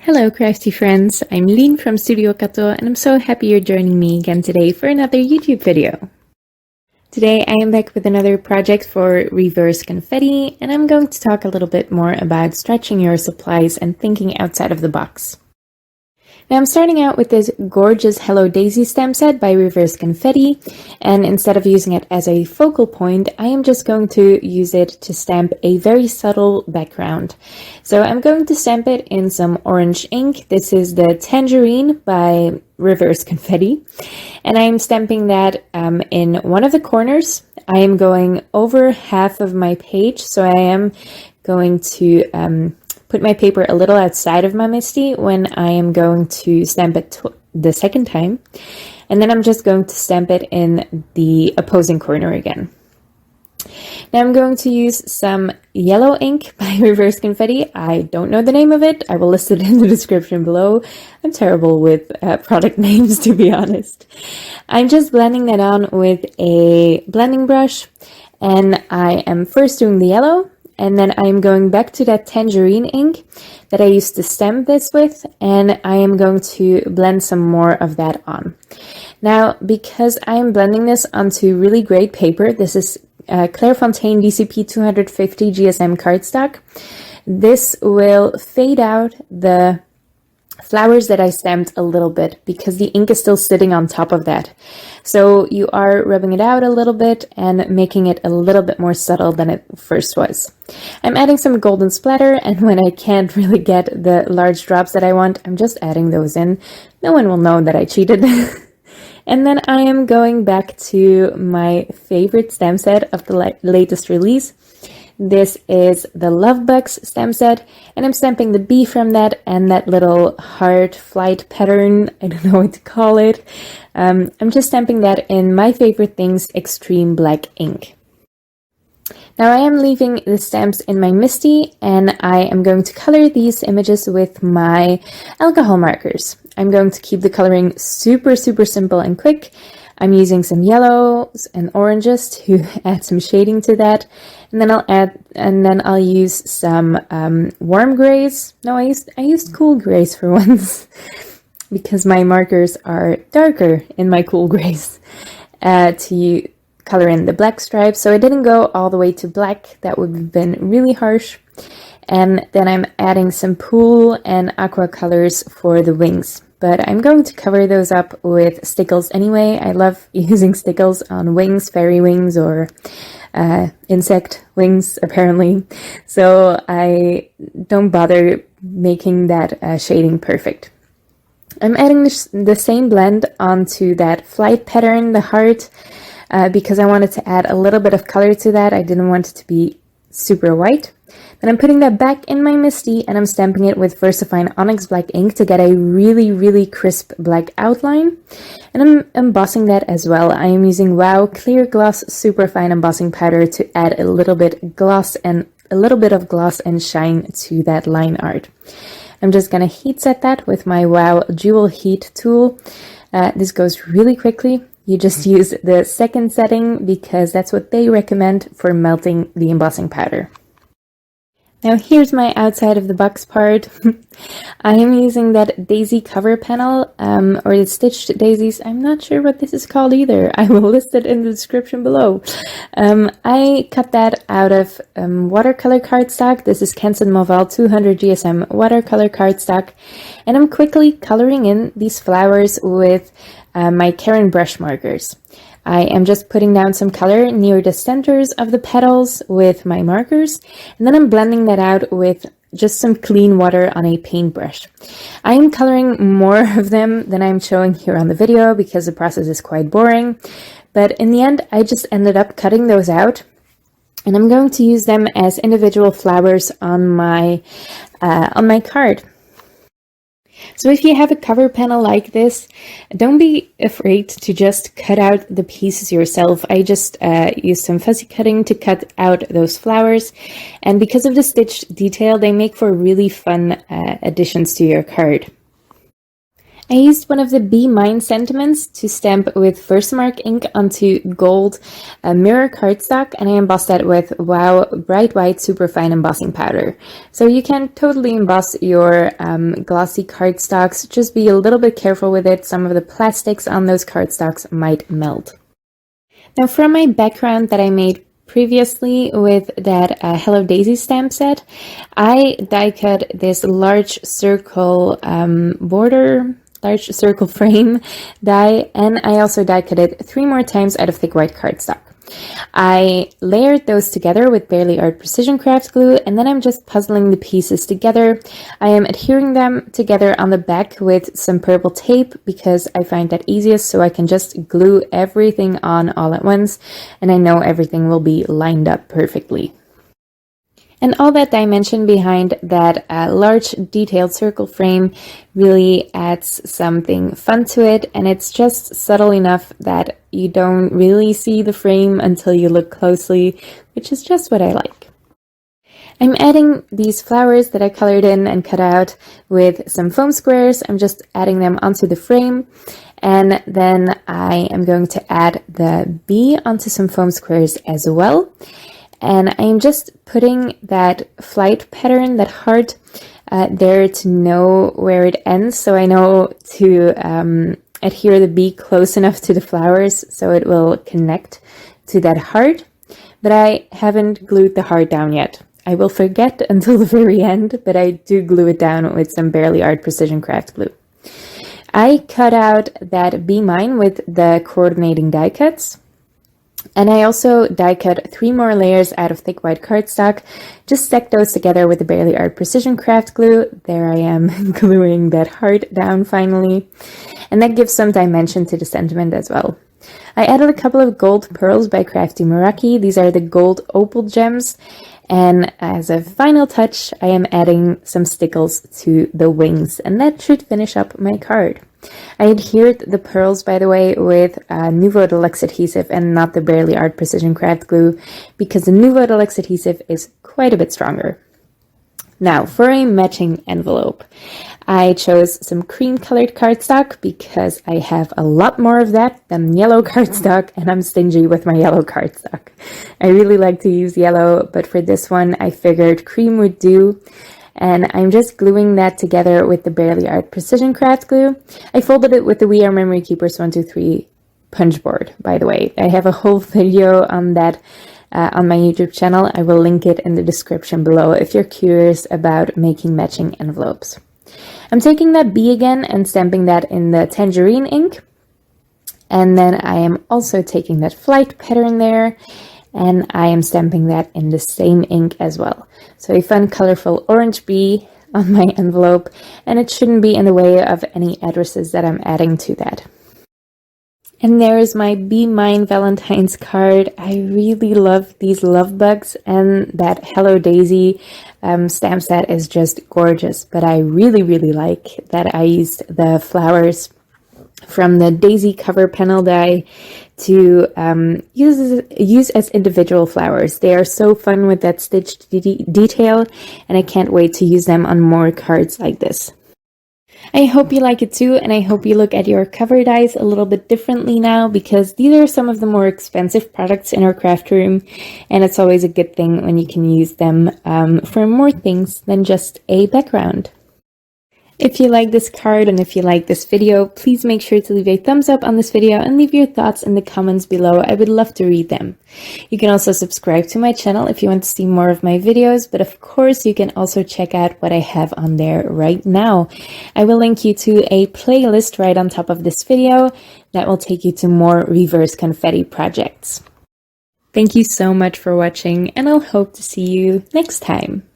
Hello crafty friends, I'm Lien from Studio Kato and I'm so happy you're joining me again today for another YouTube video. Today I am back with another project for Reverse Confetti and I'm going to talk a little bit more about stretching your supplies and thinking outside of the box. Now I'm starting out with this gorgeous Hello Daisy stamp set by Reverse Confetti, and instead of using it as a focal point, I am just going to use it to stamp a very subtle background. So I'm going to stamp it in some orange ink. This is the Tangerine by Reverse Confetti, and I'm stamping that in one of the corners. I am going over half of my page, so I am going to put my paper a little outside of my MISTI when I am going to stamp it the second time. And then I'm just going to stamp it in the opposing corner again. Now I'm going to use some yellow ink by Reverse Confetti. I don't know the name of it. I will list it in the description below. I'm terrible with product names, to be honest. I'm just blending that on with a blending brush. And I am first doing the yellow. And then I'm going back to that Tangerine ink that I used to stamp this with, and I am going to blend some more of that on. Now, because I am blending this onto really great paper, this is Clairefontaine DCP 250 GSM cardstock, this will fade out the flowers that I stamped a little bit because the ink is still sitting on top of that. So you are rubbing it out a little bit and making it a little bit more subtle than it first was. I'm adding some golden splatter, and when I can't really get the large drops that I want, I'm just adding those in. No one will know that I cheated. And then I am going back to my favorite stamp set of the latest release. This is the Love Bugs stamp set, and I'm stamping the bee from that and that little heart flight pattern. I don't know what to call it. I'm just stamping that in My Favorite Things Extreme Black ink. Now I am leaving the stamps in my MISTI, and I am going to color these images with my alcohol markers. I'm going to keep the coloring super simple and quick. I'm using some yellows and oranges to add some shading to that, and then I'll use some warm grays. No, I used cool grays for once because my markers are darker in my cool grays to color in the black stripes. So I didn't go all the way to black. That would have been really harsh. And then I'm adding some pool and aqua colors for the wings. But I'm going to cover those up with stickles anyway. I love using stickles on wings, fairy wings, or insect wings, apparently. So I don't bother making that shading perfect. I'm adding the same blend onto that flight pattern, the heart, because I wanted to add a little bit of color to that. I didn't want it to be super white. Then I'm putting that back in my MISTI, and I'm stamping it with Versafine Onyx black ink to get a really crisp black outline. And I'm embossing that as well. I am using Wow Clear Gloss Superfine Embossing Powder to add a little bit of gloss and shine to that line art. I'm just gonna heat set that with my Wow Jewel Heat tool. This goes really quickly. You just use the second setting because that's what they recommend for melting the embossing powder. Now here's my outside of the box part. I am using that daisy cover panel, or the stitched daisies. I'm not sure what this is called either. I will list it in the description below. I cut that out of watercolor cardstock. This is Canson Montval 200 GSM watercolor cardstock. And I'm quickly coloring in these flowers with my Karen brush markers. I am just putting down some color near the centers of the petals with my markers, and then I'm blending that out with just some clean water on a paintbrush. I am coloring more of them than I'm showing here on the video because the process is quite boring, but in the end I just ended up cutting those out, and I'm going to use them as individual flowers on my card. So if you have a cover panel like this, don't be afraid to just cut out the pieces yourself. I just used some fussy cutting to cut out those flowers, and because of the stitched detail, they make for really fun additions to your card. I used one of the Be Mine sentiments to stamp with Versamark ink onto gold mirror cardstock, and I embossed that with Wow Bright White Superfine embossing powder. So you can totally emboss your glossy cardstocks, just be a little bit careful with it. Some of the plastics on those cardstocks might melt. Now from my background that I made previously with that Hello Daisies stamp set, I die cut this large circle large circle frame die, and I also die cut it 3 more times out of thick white cardstock. I layered those together with Barely Art Precision Craft glue, and then I'm just puzzling the pieces together. I am adhering them together on the back with some purple tape because I find that easiest, so I can just glue everything on all at once, and I know everything will be lined up perfectly. And all that dimension behind that large detailed circle frame really adds something fun to it, and it's just subtle enough that you don't really see the frame until you look closely, which is just what I like. I'm adding these flowers that I colored in and cut out with some foam squares. I'm just adding them onto the frame, and then I am going to add the bee onto some foam squares as well. And I'm just putting that flight pattern, that heart, there to know where it ends. So I know to adhere the bee close enough to the flowers so it will connect to that heart. But I haven't glued the heart down yet. I will forget until the very end, but I do glue it down with some Barely Art Precision Craft glue. I cut out that Be Mine with the coordinating die cuts. And I also die cut 3 more layers out of thick white cardstock. Just stack those together with the Barely Art Precision Craft glue. There I am gluing that heart down finally. And that gives some dimension to the sentiment as well. I added a couple of gold pearls by Crafty Meraki. These are the gold opal gems. And as a final touch, I am adding some stickles to the wings. And that should finish up my card. I adhered the pearls, by the way, with Nouveau Deluxe adhesive and not the Barely Art Precision Craft glue, because the Nouveau Deluxe adhesive is quite a bit stronger. Now, for a matching envelope, I chose some cream colored cardstock because I have a lot more of that than yellow cardstock, and I'm stingy with my yellow cardstock. I really like to use yellow, but for this one, I figured cream would do. And I'm just gluing that together with the Barely Art Precision Craft glue. I folded it with the We Are Memory Keepers 123 punch board, by the way. I have a whole video on that on my YouTube channel. I will link it in the description below if you're curious about making matching envelopes. I'm taking that bee again and stamping that in the Tangerine ink. And then I am also taking that flight pattern there, and I am stamping that in the same ink as well. So a fun, colorful orange bee on my envelope, and it shouldn't be in the way of any addresses that I'm adding to that. And there is my Be Mine Valentine's card. I really love these love bugs, and that Hello Daisy stamp set is just gorgeous. But I really, really like that I used the flowers from the Daisy cover panel die to use as individual flowers. They are so fun with that stitched detail, and I can't wait to use them on more cards like this. I hope you like it too, and I hope you look at your cover dies a little bit differently now, because these are some of the more expensive products in our craft room, and it's always a good thing when you can use them for more things than just a background. If you like this card and if you like this video, please make sure to leave a thumbs up on this video and leave your thoughts in the comments below. I would love to read them. You can also subscribe to my channel if you want to see more of my videos, but of course you can also check out what I have on there right now. I will link you to a playlist right on top of this video that will take you to more Reverse Confetti projects. Thank you so much for watching, and I'll hope to see you next time.